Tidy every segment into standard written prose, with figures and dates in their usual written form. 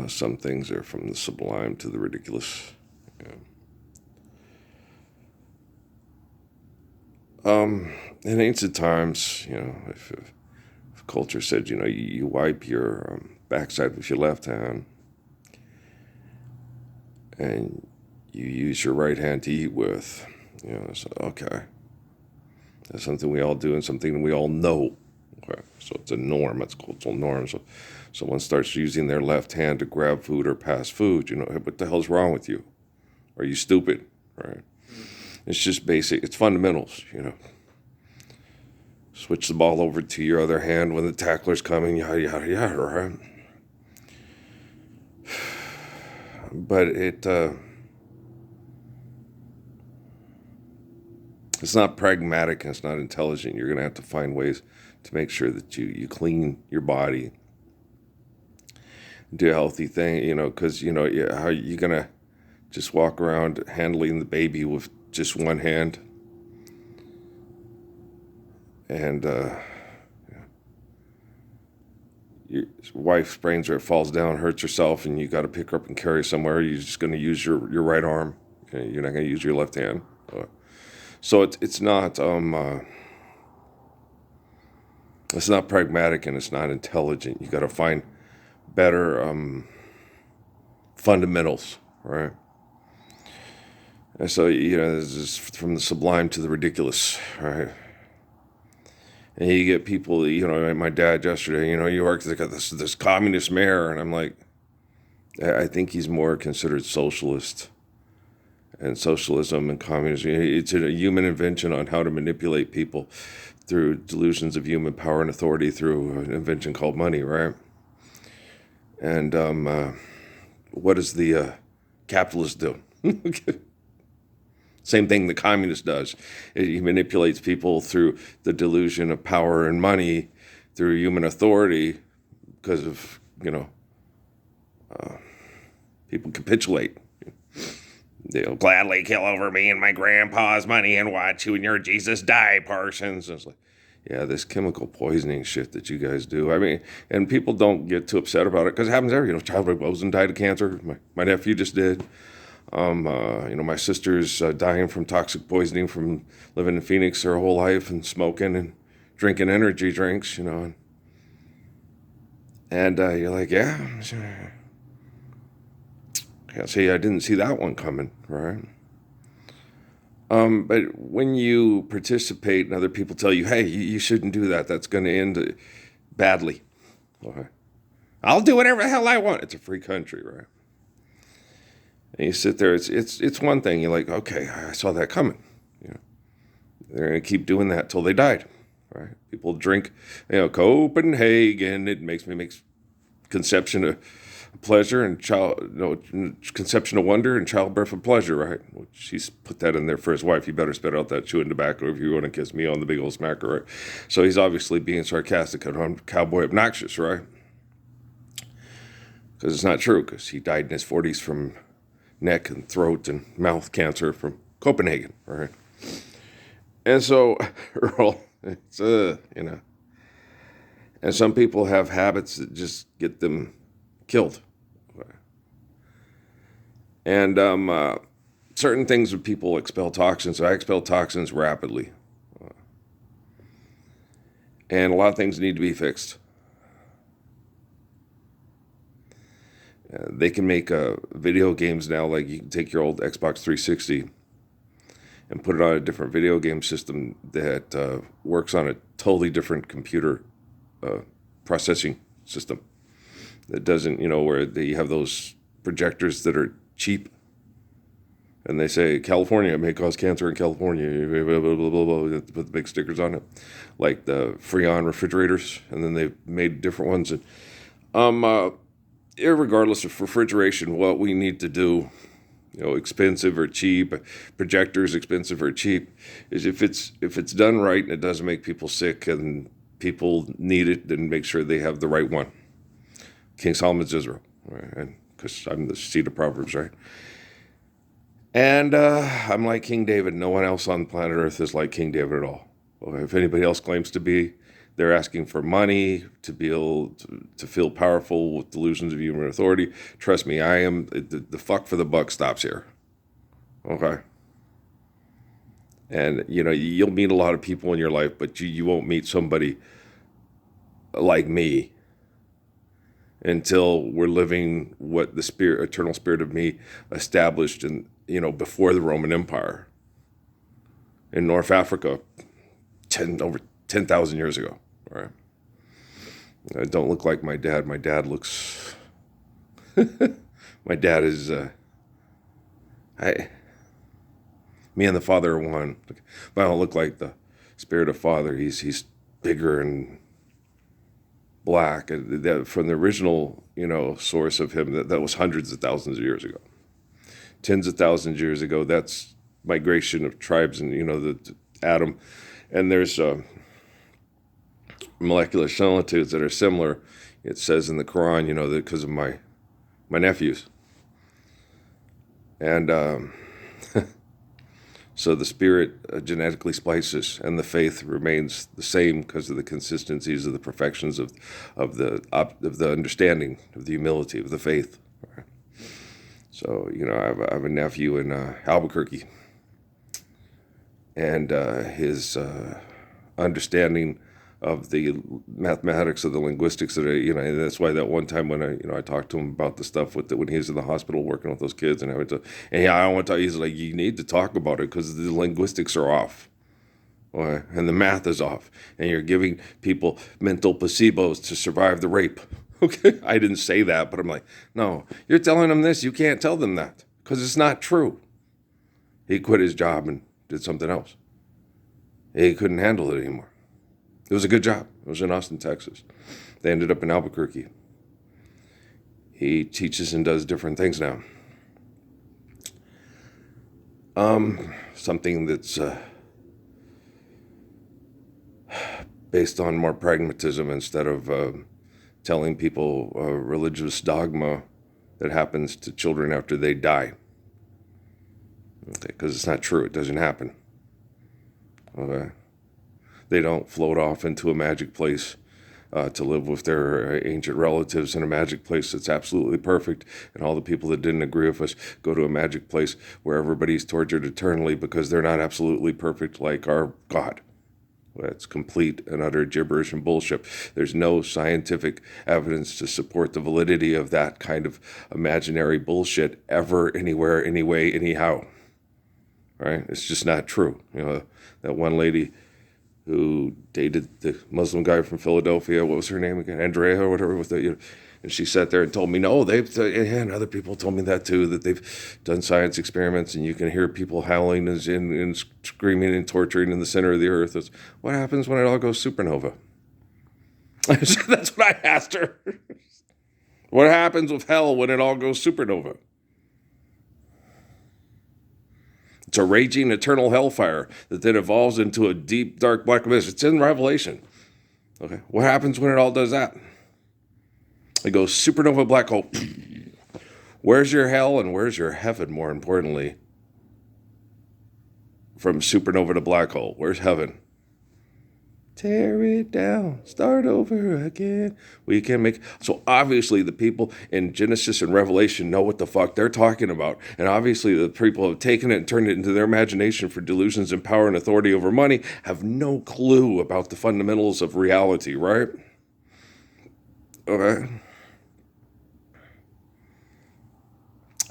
Some things are from the sublime to the ridiculous. Yeah. In ancient times, if culture said, you wipe your backside with your left hand and you use your right hand to eat with, so, okay. That's something we all do and something we all know. Okay. So it's a norm. It's a cultural norm. So someone starts using their left hand to grab food or pass food, what the hell's wrong with you? Are you stupid? Right? It's just basic. It's fundamentals. Switch the ball over to your other hand when the tackler's coming, yada, yada, yada, right? But it's not pragmatic and it's not intelligent. You're going to have to find ways to make sure that you clean your body, do a healthy thing, because, how are you going to just walk around handling the baby with just one hand? And your wife sprains her, falls down, hurts herself, and you got to pick her up and carry somewhere. You're just going to use your right arm. Okay? You're not going to use your left hand. So it's not pragmatic and it's not intelligent. You got to find better fundamentals, right? And so this is from the sublime to the ridiculous, right? And you get people, my dad yesterday, you work this communist mayor, and I'm like, I think he's more considered socialist. And socialism and communism, it's a human invention on how to manipulate people through delusions of human power and authority through an invention called money, right? And what does the capitalist do? Same thing the communist does. He manipulates people through the delusion of power and money through human authority because of, people capitulate. They'll gladly kill over me and my grandpa's money and watch you and your Jesus die, Parsons. It's like, yeah, this chemical poisoning shit that you guys do. I mean, and people don't get too upset about it because it happens every, Chadwick Boseman died of cancer. My nephew just did. My sister's dying from toxic poisoning from living in Phoenix her whole life and smoking and drinking energy drinks, And you're like, yeah, sure. Yeah, see, I didn't see that one coming, right? But when you participate and other people tell you, hey, you shouldn't do that, that's going to end badly. Okay. I'll do whatever the hell I want. It's a free country, right? And you sit there, it's one thing. You're like, okay, I saw that coming. They're going to keep doing that till they died, right? People drink, Copenhagen. It makes conception of pleasure and conception of wonder and childbirth of pleasure, right? Well, she's put that in there for his wife. You better spit out that chewing tobacco if you want to kiss me on the big old smacker, right? So he's obviously being sarcastic and cowboy obnoxious, right? Because it's not true, because he died in his 40s from neck and throat and mouth cancer from Copenhagen, right? And so, Earl, it's, and some people have habits that just get them killed. And certain things when people expel toxins, I expel toxins rapidly. And a lot of things need to be fixed. They can make video games now, like you can take your old Xbox 360 and put it on a different video game system that works on a totally different computer processing system. That doesn't, where you have those projectors that are cheap. And they say, California may cause cancer in California, blah, blah, blah, blah, blah, put the big stickers on it. Like the Freon refrigerators. And then they've made different ones. And irregardless of refrigeration, what we need to do, expensive or cheap, projectors expensive or cheap, is if it's done right and it doesn't make people sick and people need it, then make sure they have the right one. King Solomon's Israel, right? And because I'm the seed of Proverbs, right? And I'm like King David. No one else on planet Earth is like King David at all. Well, if anybody else claims to be, They're asking for money to be able to feel powerful with delusions of human authority. Trust me, the fuck for the buck stops here. Okay. And, you'll meet a lot of people in your life, but you won't meet somebody like me until we're living what the eternal spirit of me established before the Roman Empire in North Africa over 10,000 years ago. All right. I don't look like my dad. My dad looks, my dad is, me and the Father are one. But I don't look like the spirit of Father. He's bigger and black. From the original, source of him, that was hundreds of thousands of years ago. Tens of thousands of years ago, that's migration of tribes and, the Adam. And there's molecular similitudes that are similar. It says in the Quran, that because of my nephews. And so the spirit genetically splices, and the faith remains the same because of the consistencies of the perfections of the understanding, of the humility of the faith. So I have a nephew in Albuquerque, and his understanding of the mathematics of the linguistics that and that's why that one time when I talked to him about the stuff when he was in the hospital working with those kids, and I don't want to talk. He's like, you need to talk about it because the linguistics are off, and the math is off, and you're giving people mental placebos to survive the rape. Okay, I didn't say that, but I'm like, no, you're telling them this. You can't tell them that because it's not true. He quit his job and did something else. He couldn't handle it anymore. It was a good job. It was in Austin, Texas. They ended up in Albuquerque. He teaches and does different things now. Something that's based on more pragmatism instead of telling people a religious dogma that happens to children after they die. Okay, because it's not true. It doesn't happen. Okay. They don't float off into a magic place to live with their ancient relatives in a magic place that's absolutely perfect. And all the people that didn't agree with us go to a magic place where everybody's tortured eternally because they're not absolutely perfect like our God. That's complete and utter gibberish and bullshit. There's no scientific evidence to support the validity of that kind of imaginary bullshit ever, anywhere, anyway, anyhow. Right? It's just not true. That one lady who dated the Muslim guy from Philadelphia. What was her name again? Andrea or whatever. And she sat there and told me, no, and other people told me that too, that they've done science experiments and you can hear people howling and screaming and torturing in the center of the earth. It's, what happens when it all goes supernova? That's what I asked her. What happens with hell when it all goes supernova? It's a raging eternal hellfire that then evolves into a deep, dark black abyss. It's in Revelation. Okay, what happens when it all does that? It goes supernova black hole. Where's your hell and where's your heaven, more importantly? From supernova to black hole, where's heaven? Tear it down, start over again. We can make... So obviously the people in Genesis and Revelation know what the fuck they're talking about. And obviously the people have taken it and turned it into their imagination for delusions and power and authority over money have no clue about the fundamentals of reality, right? Okay.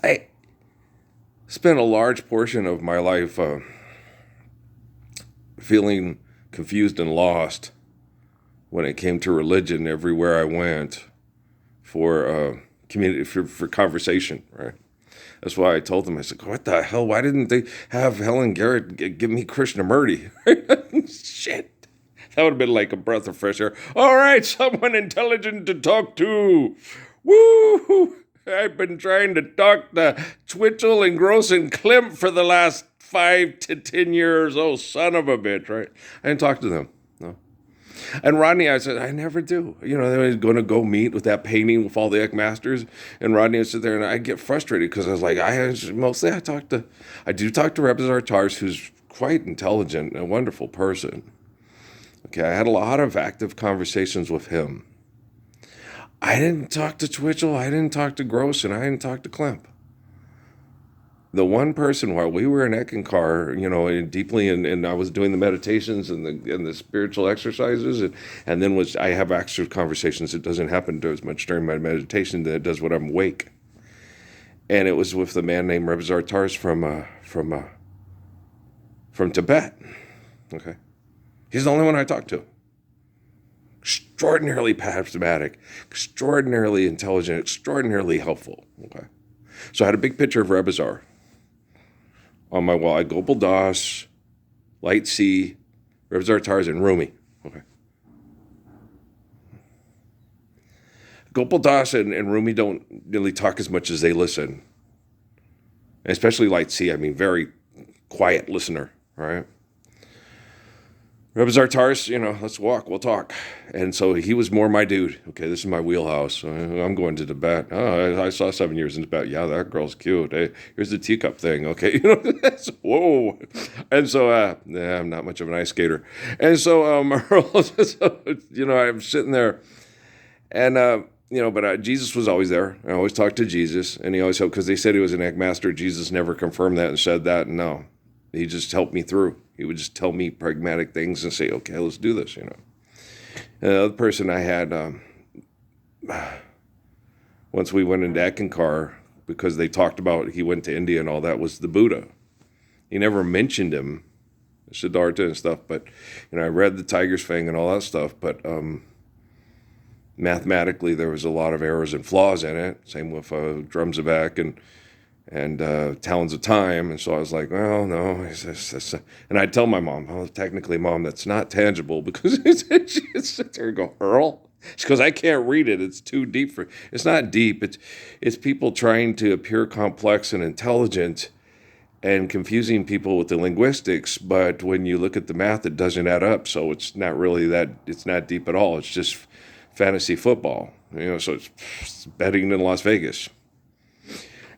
I spent a large portion of my life feeling confused and lost when it came to religion everywhere I went for community, for conversation, right? That's why I told them, I said, what the hell? Why didn't they have Helen Garrett give me Krishnamurti? Shit. That would have been like a breath of fresh air. All right, someone intelligent to talk to. Woo! I've been trying to talk to Twitchell and Gross and Klimt for the last 5 to 10 years. Oh, son of a bitch, right? I didn't talk to them. No. And Rodney, I said, I never do. They were going to go meet with that painting with all the Eckmasters. And Rodney would sit there and I'd get frustrated because I was like, I do talk to Rebizar Tars, who's quite intelligent and a wonderful person. Okay, I had a lot of active conversations with him. I didn't talk to Twitchell, I didn't talk to Gross, and I didn't talk to Klemp. The one person while we were in Eckankar, deeply, and I was doing the meditations and the spiritual exercises, and then I have actual conversations. It doesn't happen as much during my meditation than it does when I'm awake. And it was with the man named Reb Zartars from Tibet. Okay, he's the only one I talked to. Extraordinarily charismatic, extraordinarily intelligent, extraordinarily helpful. Okay, so I had a big picture of Rebazar on my wall. I had Gopal Das, Light C, Reb Zartars, and Rumi. Okay. Gopal Das and Rumi don't really talk as much as they listen. Especially Light C, very quiet listener, right? Reb Zartars, let's walk, we'll talk. And so he was more my dude. Okay, this is my wheelhouse. I'm going to Tibet. Oh, I saw 7 years in Tibet. Yeah, that girl's cute. Hey, here's the teacup thing. Okay, whoa. And so, I'm not much of an ice skater. And so, I'm sitting there, and but Jesus was always there. I always talked to Jesus, and he always helped, because they said he was an act master. Jesus never confirmed that and said that. No, he just helped me through. He would just tell me pragmatic things and say, okay, let's do this, And the other person I had, once we went into Eckankar, because they talked about he went to India and all that, was the Buddha. He never mentioned him, Siddhartha and stuff, but, I read the Tiger's Fang and all that stuff, but mathematically there was a lot of errors and flaws in it. Same with Drums of Ek and Talons of Time. And so I was like, well, no. And I'd tell my mom, technically, Mom, that's not tangible, because she'd sit there and go, Earl? She goes, I can't read it. It's too deep it's not deep. It's people trying to appear complex and intelligent and confusing people with the linguistics. But when you look at the math, it doesn't add up. So it's not really it's not deep at all. It's just fantasy football, so it's betting in Las Vegas.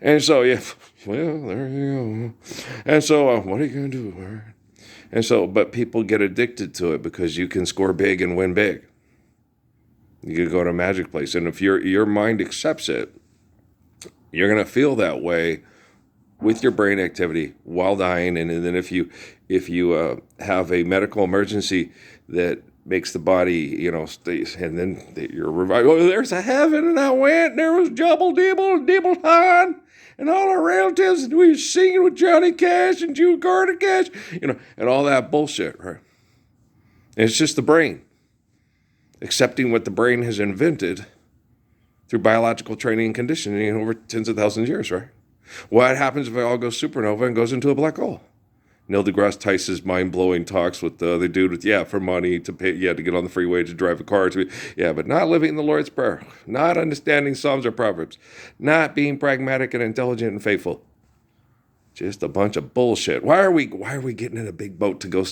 And so, well, there you go. And so, what are you going to do? All right. And so, but people get addicted to it because you can score big and win big. You can go to a magic place. And if your mind accepts it, you're going to feel that way with your brain activity while dying. And then if you have a medical emergency that makes the body, stays, and then you're revived. Oh, there's a heaven, and I went, there was Jubble Dibble, Dibble Han, and all our relatives, and we were singing with Johnny Cash and June Carter Cash, and all that bullshit, right? And it's just the brain accepting what the brain has invented through biological training and conditioning over tens of thousands of years, right? What happens if it all goes supernova and goes into a black hole? Neil deGrasse Tyson's mind-blowing talks with the other dude with, for money, to pay, to get on the freeway, to drive a car, but not living the Lord's Prayer, not understanding Psalms or Proverbs, not being pragmatic and intelligent and faithful. Just a bunch of bullshit. Why are we getting in a big boat to go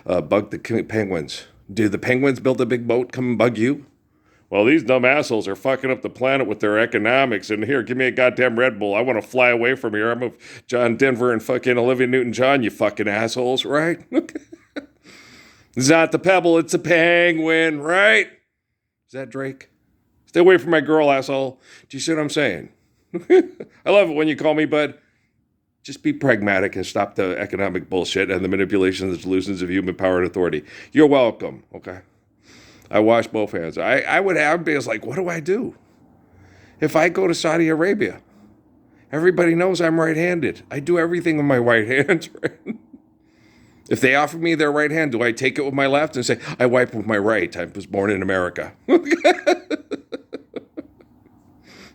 bug the penguins? Do the penguins build a big boat, come and bug you? Well, these dumb assholes are fucking up the planet with their economics. And here, give me a goddamn Red Bull. I want to fly away from here. I'm with John Denver and fucking Olivia Newton-John, you fucking assholes, right? It's not the pebble, it's a penguin, right? Is that Drake? Stay away from my girl, asshole. Do you see what I'm saying? I love it when you call me bud. Just be pragmatic and stop the economic bullshit and the manipulation and the delusions of human power and authority. You're welcome, okay? I wash both hands. I would be like, what do I do? If I go to Saudi Arabia, everybody knows I'm right-handed. I do everything with my right hand. Right? If they offer me their right hand, do I take it with my left and say, I wipe with my right? I was born in America.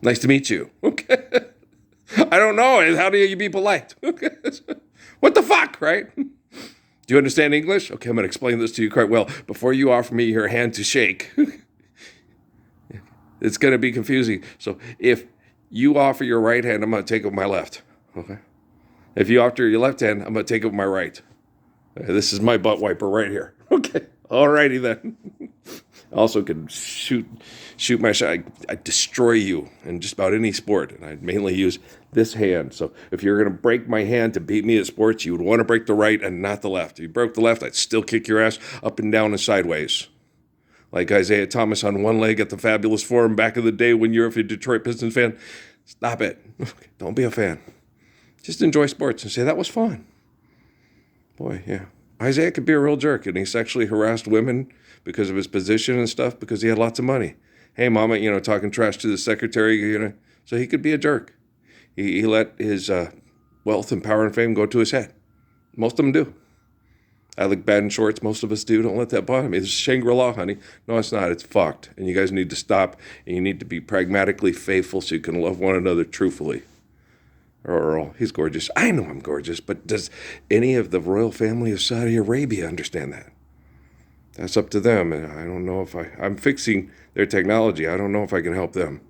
Nice to meet you. Okay. I don't know. How do you be polite? Okay. What the fuck, right? Do you understand English? Okay, I'm going to explain this to you quite well. Before you offer me your hand to shake, it's going to be confusing. So if you offer your right hand, I'm going to take it with my left. Okay. If you offer your left hand, I'm going to take it with my right. This is my butt wiper right here. Okay. All righty then. Also could shoot my shot. I destroy you in just about any sport. And I'd mainly use this hand. So if you're going to break my hand to beat me at sports, you would want to break the right and not the left. If you broke the left, I'd still kick your ass up and down and sideways. Like Isaiah Thomas on one leg at the Fabulous Forum back in the day when you're a Detroit Pistons fan. Stop it. Don't be a fan. Just enjoy sports and say, that was fun. Boy, yeah. Isaiah could be a real jerk, and he sexually harassed women because of his position and stuff because he had lots of money. Hey, mama, talking trash to the secretary, so he could be a jerk. He let his wealth and power and fame go to his head. Most of them do. I look bad in shorts. Most of us do. Don't let that bother me. It's Shangri-La, honey. No, it's not. It's fucked. And you guys need to stop, and you need to be pragmatically faithful so you can love one another truthfully. Earl, he's gorgeous. I know I'm gorgeous, but does any of the royal family of Saudi Arabia understand that? That's up to them, and I don't know if I'm fixing their technology. I don't know if I can help them.